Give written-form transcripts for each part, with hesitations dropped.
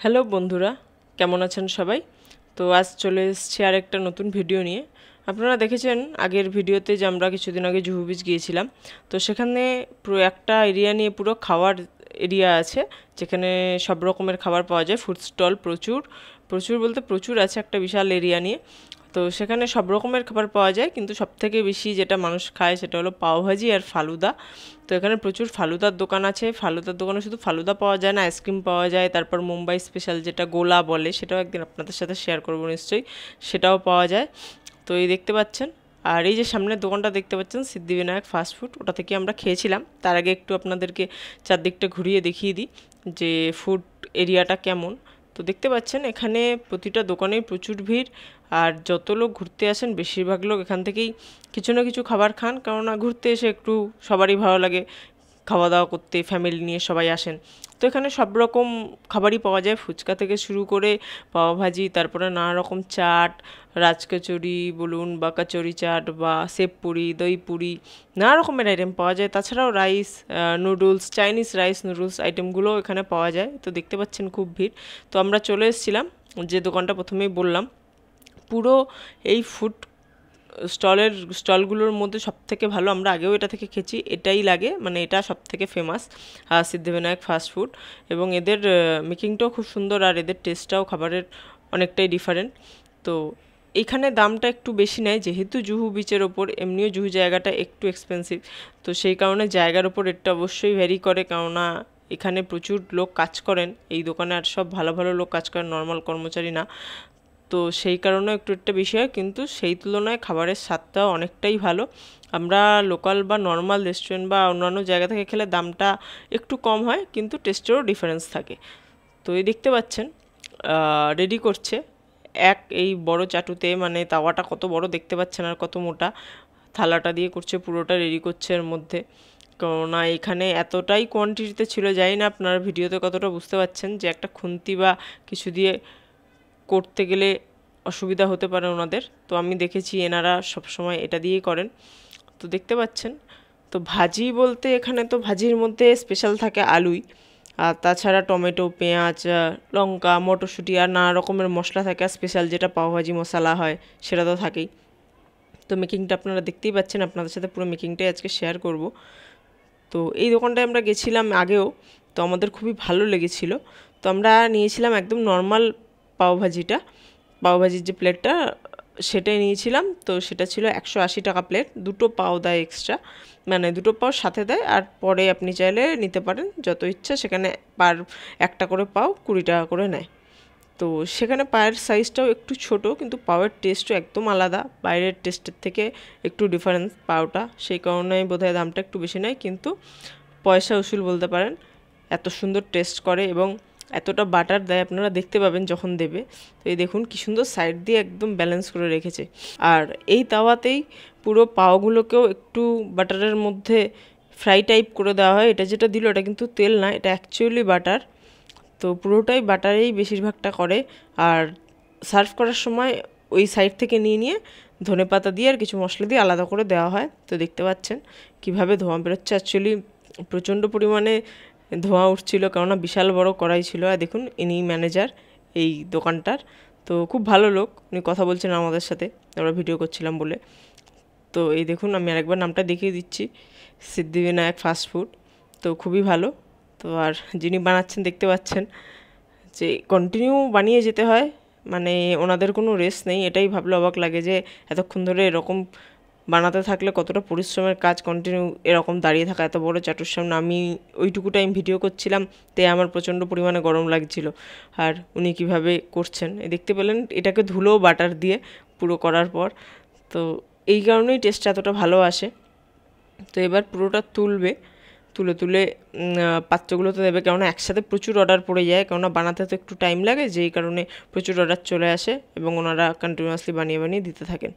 Hello বন্ধুরা, কেমন আছেন সবাই? তো আজ চলে এসেছি আর একটা নতুন ভিডিও নিয়ে। আপনারা দেখেছেন আগের ভিডিওতে যে আমরা কিছুদিন আগে জুহু বিচ গিয়েছিলাম। তো সেখানে পুরো একটা এরিয়া নিয়ে পুরো খাওয়ার এরিয়া আছে, যেখানে সব রকমের খাবার পাওয়া যায়। ফুড স্টল প্রচুর প্রচুর বলতে প্রচুর আছে, একটা বিশাল এরিয়া নিয়ে। তো সেখানে সব রকমের খাবার পাওয়া যায়, কিন্তু সবথেকে বেশি যেটা মানুষ খায় সেটা হলো পাওভাজি আর ফালুদা। তো এখানে প্রচুর ফালুদার দোকান আছে। ফালুদার দোকানে শুধু ফালুদা পাওয়া যায় না, আইসক্রিম পাওয়া যায়। তারপর মুম্বাই স্পেশাল যেটা গোলা বলে, সেটাও একদিন আপনাদের সাথে শেয়ার করবো নিশ্চয়ই, সেটাও পাওয়া যায়। তো এই দেখতে পাচ্ছেন, আর এই যে সামনের দোকানটা দেখতে পাচ্ছেন সিদ্ধিবিনায়ক ফাস্টফুড, ওটা থেকে আমরা খেয়েছিলাম। তার আগে একটু আপনাদেরকে চারদিকটা ঘুরিয়ে দেখিয়ে দিই যে ফুড এরিয়াটা কেমন। তো দেখতে পাচ্ছেন এখানে প্রতিটা দোকানেই প্রচুর ভিড়, আর যত লোক ঘুরতে আসেন বেশিরভাগ লোক এখান থেকেই কিছু না কিছু খাবার খান, কেননা ঘুরতে এসে একটু সবারই ভালো লাগে খাওয়া দাওয়া করতে, ফ্যামিলি নিয়ে সবাই আসেন। তো এখানে সব রকম খাবারই পাওয়া যায়, ফুচকা থেকে শুরু করে পাওভাজি, তারপরে নানা রকম চাট, রাজকচুরি বলুন বা কচুরি চাট বা সেব পুরি, দই পুরি, নানা রকমের আইটেম পাওয়া যায়। তাছাড়াও rice, noodles, Chinese rice noodles আইটেমগুলোও এখানে পাওয়া যায়। তো দেখতে পাচ্ছেন খুব ভিড়। তো আমরা চলে এসেছিলাম যে দোকানটা প্রথমেই বললাম। পুরো এই ফুড স্টলগুলোর মধ্যে সবথেকে ভালো, আমরা আগেও এটা থেকে খেয়েছি, এটাই লাগে, মানে এটা সবথেকে ফেমাস সিদ্ধিবিনায়ক ফাস্টফুড। এবং এদের মেকিংটাও খুব সুন্দর, আর এদের টেস্টটাও খাবারের অনেকটাই ডিফারেন্ট। তো এইখানে দামটা একটু বেশি নেয়, যেহেতু জুহু বিচের ওপর, এমনিও জুহু জায়গাটা একটু এক্সপেন্সিভ। তো সেই কারণে জায়গার ওপর রেটটা অবশ্যই ভ্যারি করে, কেননা এখানে প্রচুর লোক কাজ করেন এই দোকানে, আর সব ভালো ভালো লোক কাজ করেন, নর্মাল কর্মচারী না। তো সেই কারণে একটু একটা বেশি হয়, কিন্তু সেই তুলনায় খাবারের স্বাদটাও অনেকটাই ভালো। আমরা লোকাল বা নর্মাল রেস্টুরেন্ট বা অন্যান্য জায়গা থেকে খেলে দামটা একটু কম হয়, কিন্তু টেস্টেরও ডিফারেন্স থাকে। তো এই দেখতে পাচ্ছেন রেডি করছে এই বড় চাটুতে, মানে তাওয়াটা কত বড় দেখতে পাচ্ছেন আর কত মোটা, থালাটা দিয়ে করছে, পুরোটা রেডি করছে এর মধ্যে। কেননা এখানে এতটাই কোয়ান্টিটিতে ছিল, জানি না আপনার ভিডিওতে কতটা বুঝতে পারছেন, যে একটা খুন্তি বা কিছু দিয়ে করতে গেলে অসুবিধা হতে পারে ওনাদের। তো আমি দেখেছি এনারা সবসময় এটা দিয়েই করেন। তো দেখতে পাচ্ছেন, তো ভাজি বলতে এখানে তো ভাজির মধ্যে স্পেশাল থাকে আলুই, আর তাছাড়া টমেটো, পেঁয়াজ, লঙ্কা, মটরশুঁটি আর নানা রকমের মশলা থাকে। আর স্পেশাল যেটা পাওভাজি মশলা হয় সেটা তো থাকেই। তো মেকিংটা আপনারা দেখতেই পাচ্ছেন, আপনাদের সাথে পুরো মেকিংটাই আজকে শেয়ার করব। তো এই দোকানটায় আমরা গেছিলাম আগেও, তো আমাদের খুবই ভালো লেগেছিল। তো আমরা নিয়েছিলাম একদম নর্মাল পাওভাজিটা, পাওভাজির যে প্লেটটা সেটাই নিয়েছিলাম। তো সেটা ছিল 180 টাকা প্লেট, দুটো পাও দেয় এক্সট্রা, মানে দুটো পাও সাথে দেয়, আর পরে আপনি চাইলে নিতে পারেন যত ইচ্ছা। সেখানে একটা করে পাও 20 টাকা করে নেয়। তো সেখানে পায়ের সাইজটাও একটু ছোট, কিন্তু পাওয়ের টেস্টও একদম আলাদা, বাইরের টেস্টের থেকে একটু ডিফারেন্স পাওটা, সেই কারণেই বোধহয় দামটা একটু বেশি নেয়, কিন্তু পয়সা উসুল বলতে পারেন। এত সুন্দর টেস্ট করে এবং এতটা বাটার দেয়, আপনারা দেখতে পাবেন যখন দেবে। তো এই দেখুন কি সুন্দর সাইড দিয়ে একদম ব্যালেন্স করে রেখেছে। আর এই তাওয়াতেই পুরো পাওগুলোকেও একটু বাটারের মধ্যে ফ্রাই টাইপ করে দেওয়া হয়। এটা যেটা দিল এটা কিন্তু তেল না, এটা অ্যাকচুয়ালি বাটার। তো পুরোটাই বাটারেই বেশিরভাগটা করে। আর সার্ভ করার সময় ওই সাইড থেকে নিয়ে নিয়ে ধনেপাতা দিয়ে আর কিছু মশলা দিয়ে আলাদা করে দেওয়া হয়। তো দেখতে পাচ্ছেন কিভাবে ধোঁয়া বেরোচ্ছে, অ্যাকচুয়ালি প্রচণ্ড পরিমাণে ধোঁয়া উঠছিল, কেননা বিশাল বড় কড়াই ছিল। আর দেখুন ইনি ম্যানেজার এই দোকানটার, তো খুব ভালো লোক, উনি কথা বলছেন আমাদের সাথে, আমরা ভিডিও করছিলাম বলে। তো এই দেখুন আমি আরেকবার নামটা দেখিয়ে দিচ্ছি, সিদ্ধিবিনায়ক ফাস্টফুড। তো খুবই ভালো। তো আর যিনি বানাচ্ছেন দেখতে পাচ্ছেন যে কন্টিনিউ বানিয়ে যেতে হয়, মানে ওনাদের কোনো রেস্ট নেই। এটাই ভাবলে অবাক লাগে যে এতক্ষণ ধরে এরকম বানাতে থাকলে কতটা পরিশ্রমের কাজ, কন্টিনিউ এরকম দাঁড়িয়ে থাকা এত বড় চাটুর সামনে। আমি ওইটুকু টাইম ভিডিও করছিলাম, তাই আমার প্রচণ্ড পরিমাণে গরম লাগছিল। আর উনি কিভাবে করছেন দেখতে পেলেন, এটাকে ধুলোও বাটার দিয়ে পুরো করার পর। তো এই কারণেই টেস্টটা এতটা ভালো আসে। তো এবার পুরোটা তুলে তুলে পাত্রগুলোতে দেবে, কেননা একসাথে প্রচুর অর্ডার পড়ে যায়, কেননা বানাতে তো একটু টাইম লাগে, যেই কারণে প্রচুর অর্ডার চলে আসে এবং ওনারা কন্টিনিউয়াসলি বানিয়ে বানিয়ে দিতে থাকেন।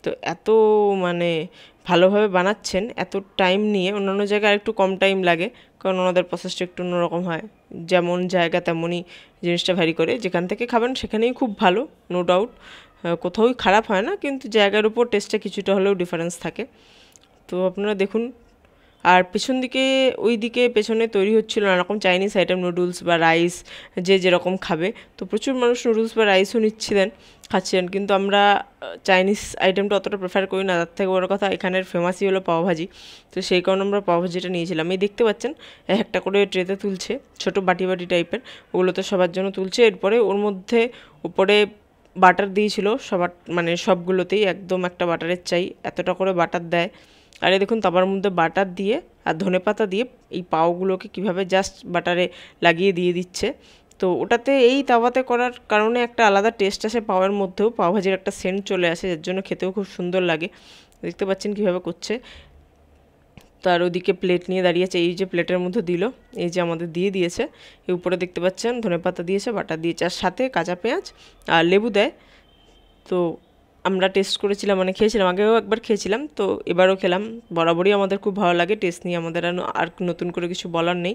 তো এত মানে ভালোভাবে বানাচ্ছেন, এত টাইম নিয়ে। অন্যান্য জায়গায় একটু কম টাইম লাগে, কারণ ওনাদের প্রসেসটা একটু অন্যরকম হয়। যেমন জায়গা তেমনই জিনিসটা ভ্যারি করে, যেখান থেকে খাবেন সেখানেই খুব ভালো, নো ডাউট, কোথাওই খারাপ হয় না, কিন্তু জায়গার উপর টেস্টে কিছুটা হলেও ডিফারেন্স থাকে। তো আপনারা দেখুন আর পেছন দিকে ওই দিকে পেছনে তৈরি হচ্ছিল নানারকম চাইনিজ আইটেম, নুডলস বা রাইস, যে যেরকম খাবে। তো প্রচুর মানুষ নুডলস বা রাইসও নিচ্ছিলেন, খাচ্ছিলেন, কিন্তু আমরা চাইনিজ আইটেমটা অতটা প্রেফার করি না। তার থেকে বড় কথা এখানের ফেমাসই হলো পাওভাজি, তো সেই কারণে আমরা পাওভাজিটা নিয়েছিলাম। এই দেখতে পাচ্ছেন একটা করে ট্রেতে তুলছে, ছোট বাটি বাটি টাইপের, ওগুলো তো সবার জন্য তুলছে। এরপরে ওর মধ্যে উপরে বাটার দিয়েছিল সবার, মানে সবগুলোতেই একদম একটা বাটারের চাই, এতটা করে বাটার দেয়। আর এই দেখুন তাবার মধ্যে বাটার দিয়ে আর ধনেপাতা দিয়ে এই পাওগুলোকে কিভাবে জাস্ট বাটারে লাগিয়ে দিয়ে দিচ্ছে। তো ওটাতে এই তাওয়াতে করার কারণে একটা আলাদা টেস্ট আসে পাওয়ার মধ্যেও, পাওভাজির একটা সেন্ট চলে আসে, যার জন্য খেতেও খুব সুন্দর লাগে। দেখতে পাচ্ছেন কিভাবে করছে। তার ওদিকে প্লেট নিয়ে দাঁড়িয়েছে, এই যে প্লেটের মধ্যে দিল, এই যে আমাদের দিয়ে দিয়েছে, এই উপরে দেখতে পাচ্ছেন ধনেপাতা দিয়েছে, বাটার দিয়েছে, আর সাথে কাঁচা পেঁয়াজ আর লেবু দেয়। তো আমরা টেস্ট করেছিলাম, মানে খেয়েছিলাম, আগেও একবার খেয়েছিলাম, তো এবারও খেলাম। বরাবরই আমাদের খুব ভালো লাগে টেস্ট নিয়ে, আমাদের আর নতুন করে কিছু বলার নেই।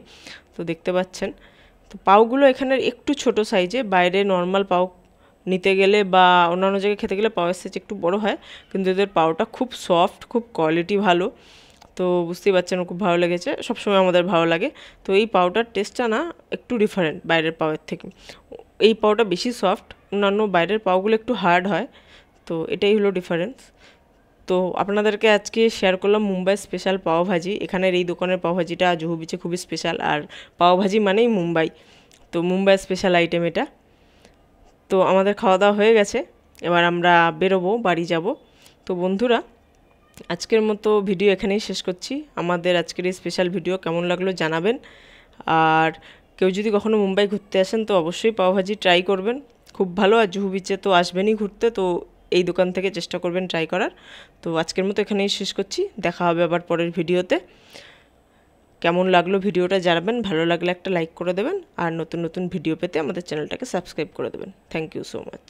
তো দেখতে পাচ্ছেন, তো পাওগুলো এখানের একটু ছোট সাইজে, বাইরে নর্মাল পাও নিতে গেলে বা অন্যান্য জায়গায় খেতে গেলে পাওয়ের সাইজ একটু বড় হয়, কিন্তু এদের পাওটা খুব সফট, খুব কোয়ালিটি ভালো। তো বুঝতেই পারছেন খুব ভালো লেগেছে, সবসময় আমাদের ভালো লাগে। তো এই পাউটার টেস্টটা না একটু ডিফারেন্ট বাইরের পাউয়ের থেকে, এই পাউটা বেশি সফট, অন্যান্য বাইরের পাউগুলো একটু হার্ড হয়। তো এটাই হলো ডিফারেন্স। তো আপনাদেরকে আজকে শেয়ার করলাম মুম্বাই স্পেশাল পাওভাজি। এখানের এই দোকানের পাওভাজিটা জুহু বিচে খুবই স্পেশাল, আর পাওভাজি মানেই মুম্বাই, তো মুম্বাই স্পেশাল আইটেম এটা। তো আমাদের খাওয়া দাওয়া হয়ে গেছে, এবার আমরা বেরোবো, বাড়ি যাব। তো বন্ধুরা, আজকের মতো ভিডিও এখানেই শেষ করছি। আমাদের আজকের এই স্পেশাল ভিডিও কেমন লাগলো জানাবেন। আর কেউ যদি কখনো মুম্বাই ঘুরতে আসেন তো অবশ্যই পাওভাজি ট্রাই করবেন, খুব ভালো। আর জুহু বিচে তো আসবেনই ঘুরতে, তো এই দোকান থেকে চেষ্টা করবেন ট্রাই করার। তো আজকের মতো এখানেই শেষ করছি, দেখা হবে আবার পরের ভিডিওতে। কেমন লাগলো ভিডিওটা জানাবেন, ভালো লাগলে একটা লাইক করে দেবেন, আর নতুন নতুন ভিডিও পেতে আমাদের চ্যানেলটাকে সাবস্ক্রাইব করে দেবেন। Thank you so much.